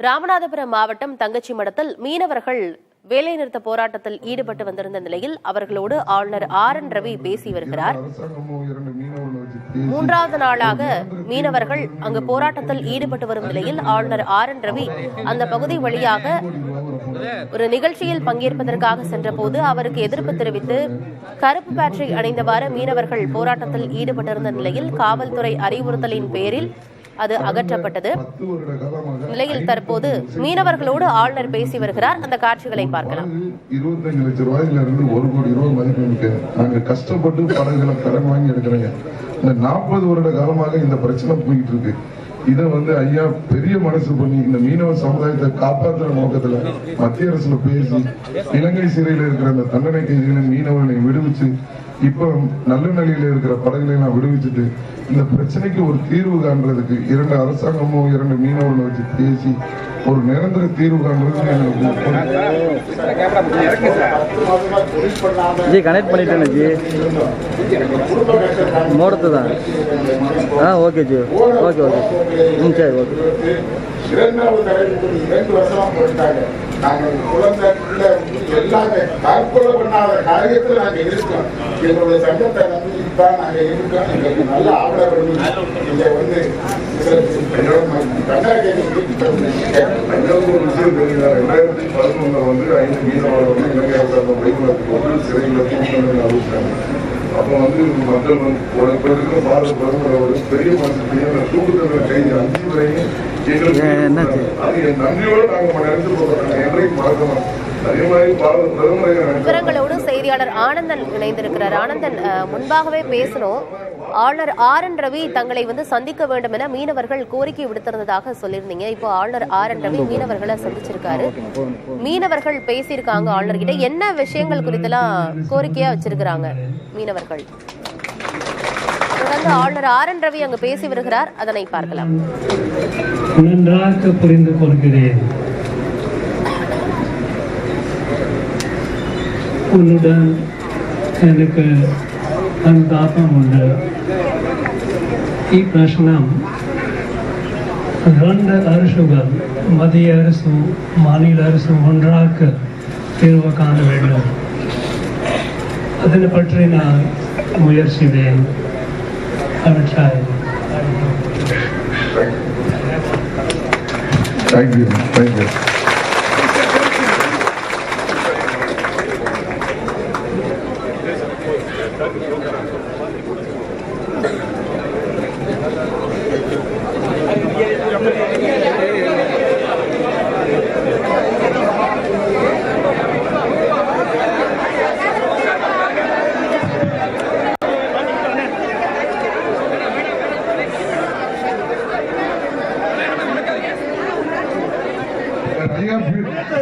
ராமநாதபுரம் மாவட்டம் தங்கச்சி மடத்தில் மீனவர்கள் வேலைநிறுத்த போராட்டத்தில் ஈடுபட்டு வந்திருந்த நிலையில் அவர்களோடு ஆளுநர் RN ரவி பேசி வருகிறார். மூன்றாவது நாளாக மீனவர்கள் அங்கு போராட்டத்தில் ஈடுபட்டு வரும் நிலையில் ஆளுநர் RN ரவி அந்த பகுதி வழியாக ஒரு நிகழ்ச்சியில் பங்கேற்பதற்காக சென்றபோது அவருக்கு எதிர்ப்பு தெரிவித்து கருப்பு பேட்ரி அணிந்தவாறு மீனவர்கள் போராட்டத்தில் ஈடுபட்டிருந்த நிலையில் காவல்துறை அறிவுறுத்தலின் பேரில் அது அகற்றப்பட்டது. நிலையில் தற்போது மீனவர்களோடு ஆளுநர் பேசி வருகிறார். அந்த காட்சிகளை பார்க்கலாம். 25 லட்சம் ரூபாயில இருந்து 1 கோடி ரூபாய் மதிப்பு நாங்க கஷ்டப்பட்டு படகுகளை கடன் வாங்கி எடுக்கிறோங்க. இந்த 40 வருட காலமாக இந்த பிரச்சனை போயிட்டு இருக்கு. இதை ஐயா பெரிய மனசு பண்ணி இந்த மீனவ சமுதாயத்தை காப்பாற்றுற நோக்கத்துல மத்திய அரசுல பேசி இலங்கை சிறையில் இருக்கிற அந்த தண்டனை கைதிகளை மீனவர்களை விடுவிச்சு இப்ப நல்ல நிலையில இருக்கிற படகுகளை எல்லாம் விடுவிச்சுட்டு இந்த பிரச்சனைக்கு ஒரு தீர்வு காண்றதுக்கு 2 அரசாங்கமும் 2 மீனவர்களை வச்சு பேசி ஒரு நிரந்தர தீர்வு காண்றதுக்கு கனெக்ட் பண்ணிட்டேன் மோடத்து தான். ஓகே ஜி, ஓகே ஓகே, சரி ஓகே. 2வது தலைப்பு 2 வருஷமா போட்டாங்க. நாங்கள் குழந்தை பிள்ளை எல்லாமே தற்கொலை பண்ணாத காரியத்தில் நாங்கள் இருக்கோம். எங்களுடைய சங்கத்தை நம்பிதான் நாங்கள் இருக்கோம். எங்களுக்கு நல்ல ஆவணம் பண்ணி இங்க அப்போ மக்கள் பெரிய மனசு தூக்குதல் கைது 5 வரையும் விவரங்களோடு செய்தியாளர் ஆனந்தன் இணைந்திருக்கிறார். ஆனந்தன், முன்பாகவே பேசணும், ஆளுநர் RN ரவி தங்களை சந்திக்க வேண்டும் என மீனவர்கள் கோரிக்கை விடுத்திருந்ததாக சொல்லியிருந்தீங்க. இப்போ ஆளுநர் RN ரவி மீனவர்களை சந்திச்சிருக்காரு. மீனவர்கள் பேசியிருக்காங்க ஆளுநர் கிட்ட. என்ன விஷயங்கள் குறித்தெல்லாம் கோரிக்கையா வச்சிருக்கிறாங்க மீனவர்கள்? தொடர்ந்து ஆளுநர் RN ரவி அங்கு பேசி வருகிறார். அதனை பார்க்கலாம். நன்றாக புரிந்து கொள்கிறேன். உன்னுடன் எனக்கு அனுதாபம் உண்டு. ಈ ಪ್ರಶ್ನೆ 2 அரசுகள் மத்திய அரசும் மாநில அரசும் ஒன்றாக தீர்வு காண வேண்டும். அதனை பற்றி நான் முயற்சிவேன். Thank you. Thank you.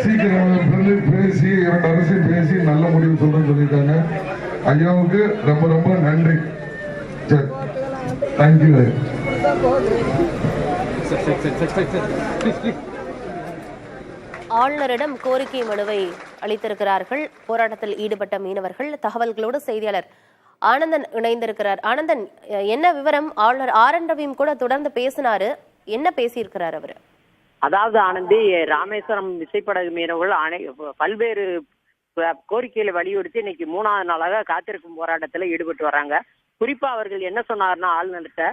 சீக்கிரம் பேசி 2 அரசு பேசி நல்ல முடிவு சொல்லியிருக்காங்க. ஐயாவுக்கு ரொம்ப ரொம்ப நன்றி. தேங்க்யூ. ஆளுநரிடம் கோரிக்கை மனுவை அளித்திருக்கிறார்கள் போராட்டத்தில் ஈடுபட்ட மீனவர்கள். தகவல்களோடு செய்தியாளர் ஆனந்தன் இணைந்திருக்கிறார். ஆனந்தன், என்ன விவரம்? ஆளுநர் RN ரவியும் கூட தொடர்ந்து பேசினாரு. என்ன பேசியிருக்கிறார் அவரு? அதாவது ஆனந்தி, ராமேஸ்வரம் விசைப்படகு மீனவர்கள் பல்வேறு கோரிக்கைகளை வலியுறுத்தி இன்னைக்கு 3வது நாளாக காத்திருக்கும் போராட்டத்தில் ஈடுபட்டு வர்றாங்க. குறிப்பா அவர்கள் என்ன சொன்னார்னா, ஆளுநர்கிட்ட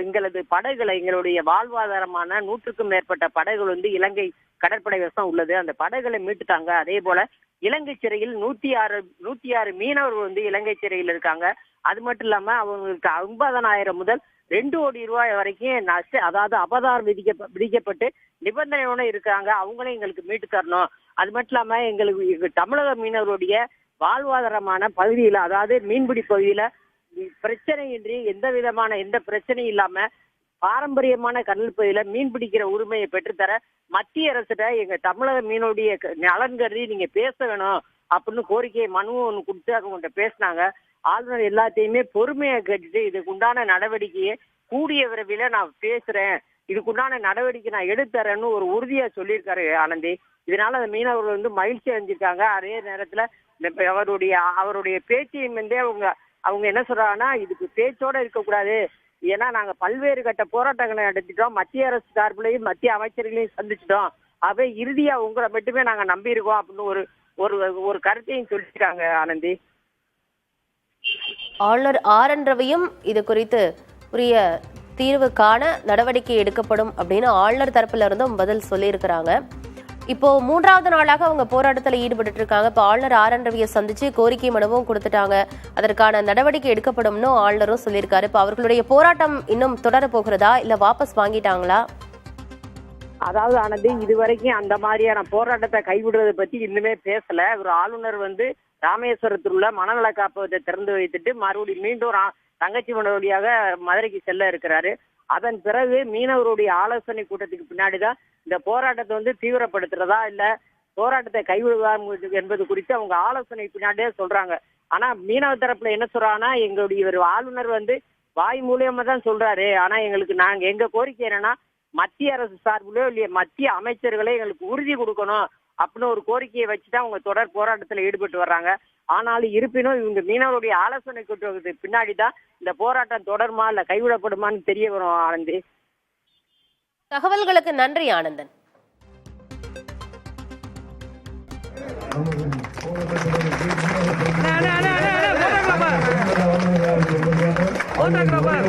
எங்களது படகுகளை, எங்களுடைய வாழ்வாதாரமான 100க்கும் மேற்பட்ட படகுகள் இலங்கை கடற்படை வசம் உள்ளது. அந்த படகுகளை மீட்டுட்டாங்க. அதே போல இலங்கை சிறையில் 106 மீனவர்கள் இலங்கை சிறையில் இருக்காங்க. அது மட்டும் இல்லாம அவங்களுக்கு 50,000 முதல் 2 கோடி ரூபாய் வரைக்கும் அதாவது அபதாரம் விதிக்கப்பட்டு நிபந்தனையோட இருக்காங்க. அவங்களே எங்களுக்கு மீட்டு தரணும். அது மட்டும் இல்லாம எங்களுக்கு தமிழக மீனவருடைய வாழ்வாதாரமான பகுதியில, அதாவது மீன்பிடி பகுதியில பிரச்சனையின்றி எந்த பிரச்சனையும் இல்லாம பாரம்பரியமான கடல் பகுதியில மீன் பிடிக்கிற உரிமையை பெற்றுத்தர மத்திய அரசிட்ட எங்க தமிழக மீனுடைய நலன் கருதி நீங்க பேச வேணும் அப்படின்னு கோரிக்கை மனு ஒன்று கொடுத்து அவங்கள்ட்ட பேசினாங்க. ஆளுநர் எல்லாத்தையுமே பொறுமையை கேட்டுட்டு இதுக்குண்டான நடவடிக்கையை கூடிய விரைவில் நான் பேசுறேன், இதுக்குண்டான நடவடிக்கை நான் எடுத்துறேன்னு ஒரு உறுதியா சொல்லியிருக்காரு ஆனந்தி. இதனால அந்த மீனவர்கள் மகிழ்ச்சி அடைஞ்சிருக்காங்க. அதே நேரத்துல அவருடைய பேச்சையும் அவங்க என்ன சொல்றாங்கன்னா, இதுக்கு பேச்சோட இருக்கக்கூடாது, ஏன்னா நாங்க பல்வேறு கட்ட போராட்டங்களை நடத்திட்டோம், மத்திய அரசு சார்பிலையும் மத்திய அமைச்சர்களையும் சந்திச்சிட்டோம், அவை இறுதியா உங்களை மட்டுமே நாங்க நம்பி இருக்கோம் அப்படின்னு ஒரு ஒரு கருத்தையும் சொல்லியிருக்காங்க ஆனந்தி. ஆளுநர் ஆர் என் ரவியும் இது குறித்து உரிய தீர்வு காண நடவடிக்கை எடுக்கப்படும் அப்படின்னு ஆளுநர் தரப்புல இருந்தும் பதில் சொல்லியிருக்கிறாங்க. இப்போ 3வது நாளாக அவங்க போராட்டத்தில் ஈடுபட்டு இருக்காங்க. இப்போ ஆளுநர் ஆர் என் ரவியை சந்திச்சு கோரிக்கை மனுவும் கொடுத்துட்டாங்க, அதற்கான நடவடிக்கை எடுக்கப்படும்னு ஆளுநரும் சொல்லியிருக்காரு. இப்போ அவர்களுடைய போராட்டம் இன்னும் தொடர போகிறதா இல்ல வாபஸ் வாங்கிட்டாங்களா? அதாவது ஆனந்தி, இதுவரைக்கும் அந்த மாதிரியான போராட்டத்தை கைவிடுவதை பத்தி இன்னுமே பேசல. ஒரு ஆளுநர் ராமேஸ்வரத்தில் உள்ள மனநல காப்பகத்தை திறந்து வைத்துட்டு மறுபடியும் மீண்டும் தங்கச்சி மண்டப வழியாக மதுரைக்கு செல்ல இருக்கிறாரு. அதன் பிறகு மீனவருடைய ஆலோசனை கூட்டத்துக்கு பின்னாடிதான் இந்த போராட்டத்தை தீவிரப்படுத்துறதா இல்ல போராட்டத்தை கைவிடுவதா என்பது குறித்து அவங்க ஆலோசனை பின்னாடியே சொல்றாங்க. ஆனா மீனவ தரப்புல என்ன சொல்றாங்கன்னா, எங்களுடைய ஆளுநர் வாய் மூலியமா தான் சொல்றாரு, ஆனா நாங்க எங்க கோரிக்கை என்னன்னா மத்திய அரசு சார்பிலோ இல்லையா மத்திய அமைச்சர்களே எங்களுக்கு உறுதி கொடுக்கணும் அப்படின்னு ஒரு கோரிக்கையை வச்சுதான் அவங்க தொடர் போராட்டத்தில் ஈடுபட்டு வர்றாங்க. ஆனாலும் இருப்பினும் இவங்க மீனவருடைய ஆலோசனை கூட்டத்துக்கு பின்னாடிதான் இந்த போராட்டம் தொடருமா இல்ல கைவிடப்படுமான்னு தெரிய வரும் ஆனந்தி. தகவல்களுக்கு நன்றி ஆனந்தன். போட்டோகிராஃபர்